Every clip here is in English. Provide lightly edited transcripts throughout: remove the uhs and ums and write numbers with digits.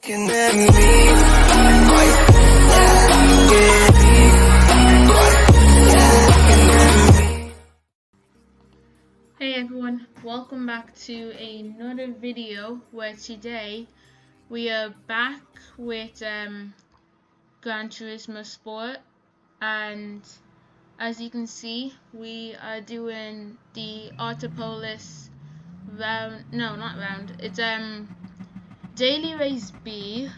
looking at me. Hey everyone, welcome back to another video where today we are back with Gran Turismo Sport, and as you can see we are doing the Autopolis round, no not round, it's daily race B,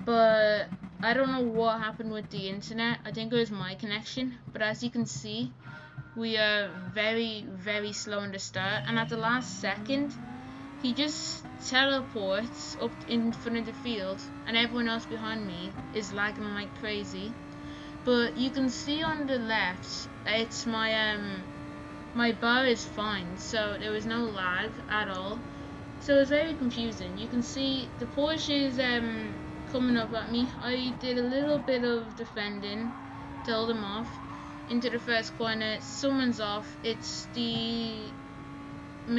but I don't know what happened with the internet. I think it was my connection, but as you can see we are very slow in the start, and at the last second he just teleports up in front of the field and everyone else behind me is lagging like crazy. But you can see on the left it's my bar is fine, so there was no lag at all, so it's very confusing. You can see the Porsche is coming up at me. I did a little bit of defending to hold him off into the first corner. Someone's off. It's the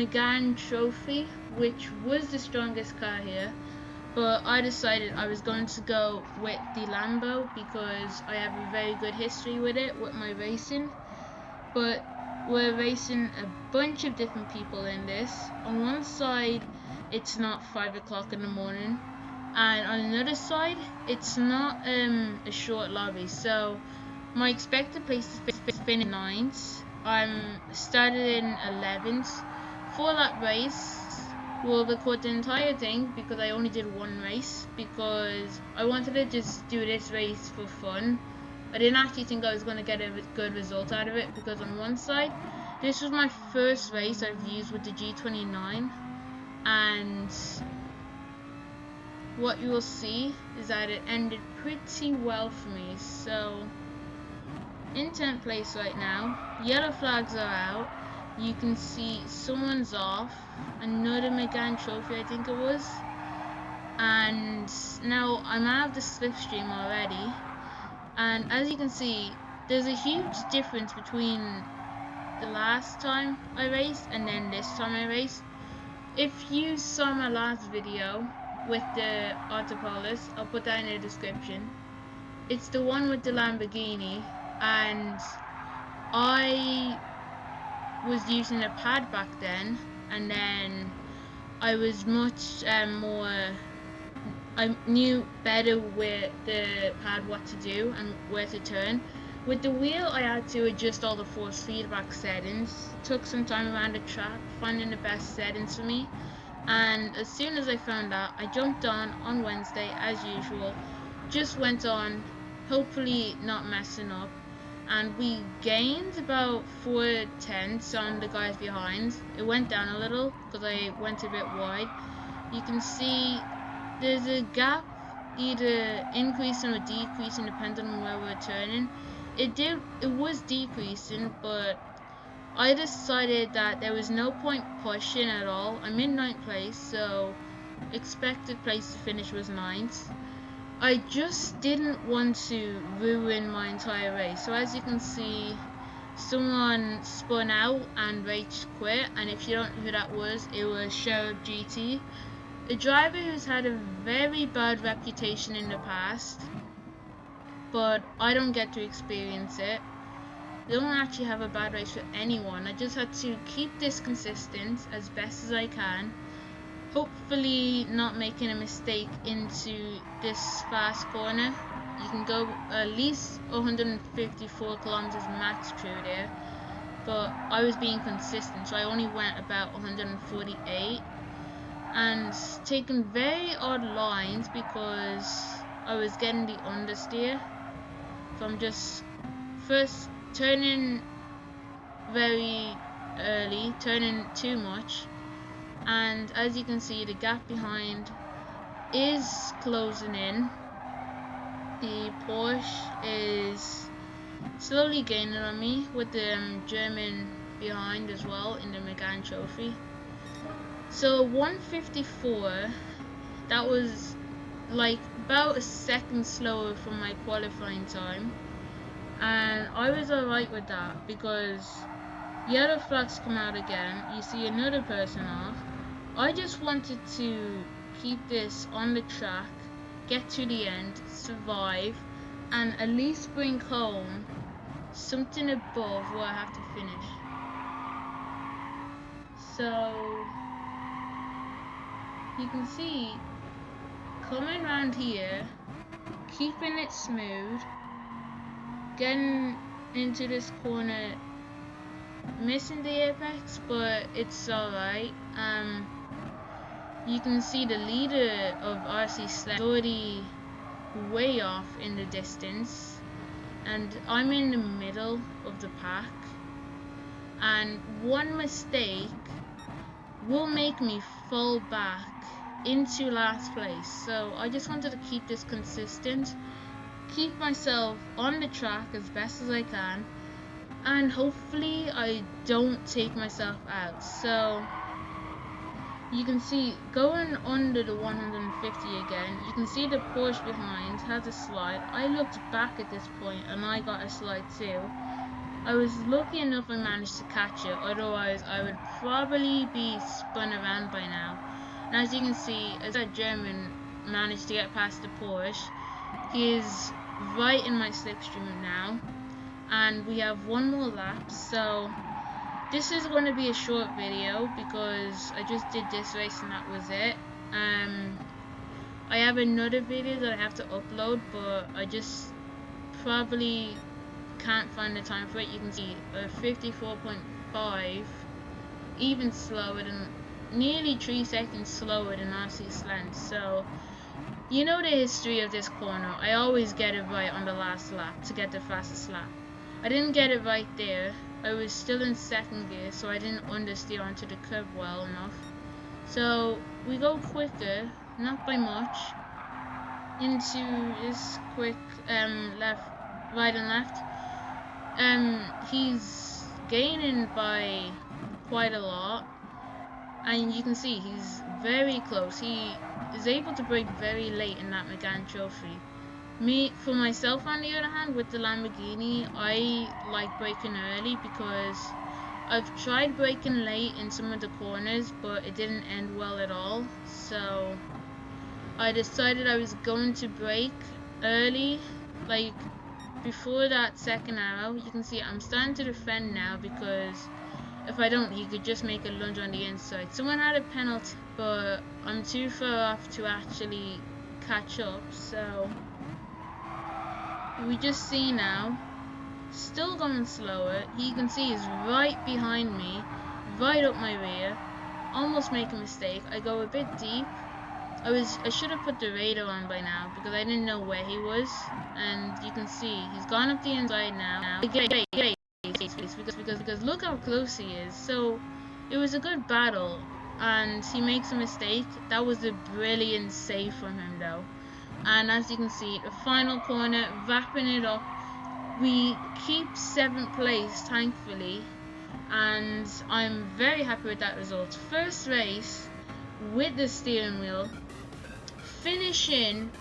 Gran Trophy, which was the strongest car here, but I decided I was going to go with the Lambo because I have a very good history with it, with my racing. But we're racing a bunch of different people in this. On one side it's not 5 o'clock in the morning, and on another side it's not a short lobby, so my expected place to finish 9th. I'm started in 11th. For that race, we'll record the entire thing because I only did one race because I wanted to just do this race for fun. I didn't actually think I was going to get a good result out of it because on one side, this was my first race I've used with the G29, and what you will see is that it ended pretty well for me. So in 10th place right now, yellow flags are out. You can see someone's off, another Gran Trophy I think it was, and now I'm out of the slipstream already. And as you can see, there's a huge difference between the last time I raced and then this time I raced. If you saw my last video with the Autopolis, I'll put that in the description. It's the one with the Lamborghini, and I was using a pad back then, and then I was much more, I knew better with the pad what to do and where to turn. With the wheel I had to adjust all the force feedback settings. It took some time around the track finding the best settings for me, and as soon as I found that, I jumped on Wednesday as usual, just went on, hopefully not messing up, and we gained about 4/10 on the guys behind. It went down a little because I went a bit wide. You can see there's a gap either increasing or decreasing depending on where we're turning. It was decreasing, but I decided that there was no point pushing at all. I'm in 9th place, so expected place to finish was 9th. I just didn't want to ruin my entire race. So as you can see, someone spun out and rage quit, and if you don't know who that was, it was Sheriff GT, a driver who's had a very bad reputation in the past, but I don't get to experience it. I don't actually have a bad race with anyone. I just had to keep this consistent as best as I can, hopefully not making a mistake into this fast corner. You can go at least 154 kilometers max through there, but I was being consistent, so I only went about 148 and taking very odd lines because I was getting the understeer. So I'm just first turning very early, turning too much, and as you can see the gap behind is closing in. The Porsche is slowly gaining on me with the German behind as well in the Gran Trophy. So 154, that was like about a second slower from my qualifying time, and I was alright with that because yellow flags come out again. You see another person off. I just wanted to keep this on the track get to the end, survive, and at least bring home something above what I have to finish. So you can see, coming around here, keeping it smooth, getting into this corner, missing the apex, but it's alright. You can see the leader of RC Sled is already way off in the distance, and I'm in the middle of the pack, and one mistake will make me fall back into last place. So I just wanted to keep this consistent, keep myself on the track as best as I can, and hopefully I don't take myself out. So you can see, going under the 150 again, you can see the Porsche behind has a slide. I looked back at this point and I got a slide too. I was lucky enough I managed to catch it, otherwise I would probably be spun around by now. And as you can see, as that German managed to get past the Porsche, he is right in my slipstream now, and we have one more lap. So this is going to be a short video because I just did this race and that was it. I have another video that I have to upload, but I just probably can't find the time for it. You can see 54.5, even slower than, nearly 3 seconds slower than RC Sled. So you know the history of this corner. I always get it right on the last lap to get the fastest lap. I didn't get it right there. I was still in second gear, so I didn't understeer onto the curb well enough. So we go quicker, not by much, into this quick right and left. He's gaining by quite a lot, and you can see he's very close. He is able to brake very late in that McGann trophy. For myself, on the other hand, with the Lamborghini, I like braking early because I've tried braking late in some of the corners, but it didn't end well at all. So I decided I was going to brake early, like before that second arrow. You can see I'm starting to defend now because if I don't, he could just make a lunge on the inside. Someone had a penalty, but I'm too far off to actually catch up. So we just see now, still going slower. You can see he's right behind me, right up my rear. Almost make a mistake. I go a bit deep. I should have put the radar on by now because I didn't know where he was. And you can see he's gone up the inside now. Because look how close he is. So it was a good battle, and he makes a mistake. That was a brilliant save from him though. And as you can see, the final corner, wrapping it up, we keep 7th place, thankfully, and I'm very happy with that result. First race with the steering wheel, finishing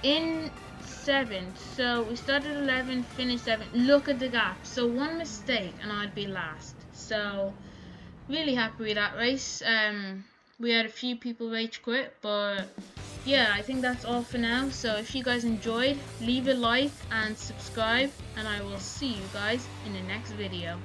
in 7th. So we started 11th, finished 7th. Look at the gap. So one mistake and I'd be last. So really happy with that race. We had a few people rage quit, but yeah, I think that's all for now. So if you guys enjoyed, leave a like and subscribe, and I will see you guys in the next video.